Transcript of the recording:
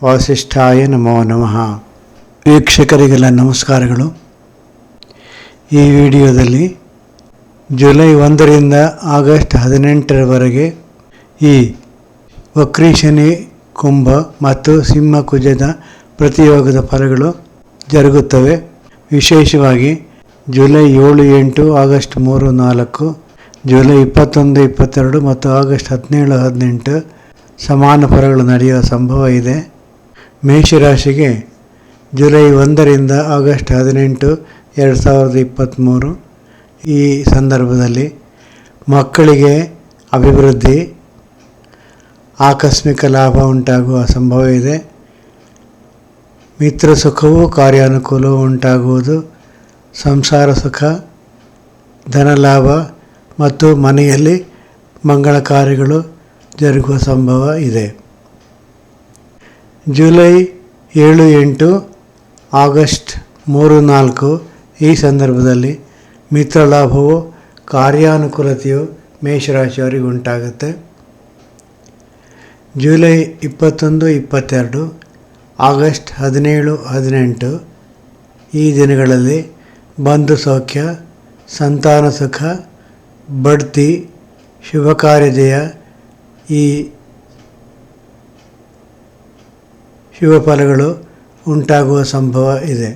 ವಾಸಿಷ್ಠಾಯ ನಮೋ ನಮಃ. ವೀಕ್ಷಕರಿಗೆಲ್ಲ ನಮಸ್ಕಾರಗಳು. ಈ ವಿಡಿಯೋದಲ್ಲಿ ಜುಲೈ 1ರಿಂದ ಆಗಸ್ಟ್ 18ರವರೆಗೆ ಈ ವಕ್ರಿ ಶನಿ, ಕುಂಭ ಮತ್ತು ಸಿಂಹ ಕುಜದ ಪ್ರತಿಯೋಗದ ಫಲಗಳು ಜರುಗುತ್ತವೆ. ವಿಶೇಷವಾಗಿ ಜುಲೈ 7, 8, ಆಗಸ್ಟ್ 3, 4, ಜುಲೈ 21, 22 ಮತ್ತು ಆಗಸ್ಟ್ 17, 18 ಸಮಾನ ಫಲಗಳು ನಡೆಯುವ ಸಂಭವ ಇದೆ. ಮೇಷರಾಶಿಗೆ ಜುಲೈ 1ರಿಂದ ಆಗಸ್ಟ್ 18, 2023 ಈ ಸಂದರ್ಭದಲ್ಲಿ ಮಕ್ಕಳಿಗೆ ಅಭಿವೃದ್ಧಿ, ಆಕಸ್ಮಿಕ ಲಾಭ ಉಂಟಾಗುವ ಸಂಭವ ಇದೆ. ಮಿತ್ರ ಸುಖವೂ ಕಾರ್ಯಾನುಕೂಲವೂ ಉಂಟಾಗುವುದು. ಸಂಸಾರ ಸುಖ, ಧನಲಾಭ ಮತ್ತು ಮನೆಯಲ್ಲಿ ಮಂಗಳ ಕಾರ್ಯಗಳು ಜರುಗುವ ಸಂಭವ ಇದೆ. ಜುಲೈ 7, 8, ಆಗಸ್ಟ್ 3, 4 ಈ ಸಂದರ್ಭದಲ್ಲಿ ಮಿತ್ರಲಾಭವು ಕಾರ್ಯಾನುಕೂಲತೆಯು ಮೇಷರಾಶಿಯವರಿಗೆ ಉಂಟಾಗುತ್ತೆ. ಜುಲೈ 21, 22, ಆಗಸ್ಟ್ 17, 18 ಈ ದಿನಗಳಲ್ಲಿ ಬಂಧು ಸೌಖ್ಯ, ಸಂತಾನ ಸುಖ, ಬಡ್ತಿ, ಶುಭ ಕಾರ್ಯಜಯ ಈ ಶುಭ ಫಲಗಳು ಉಂಟಾಗುವ ಸಂಭವ ಇದೆ.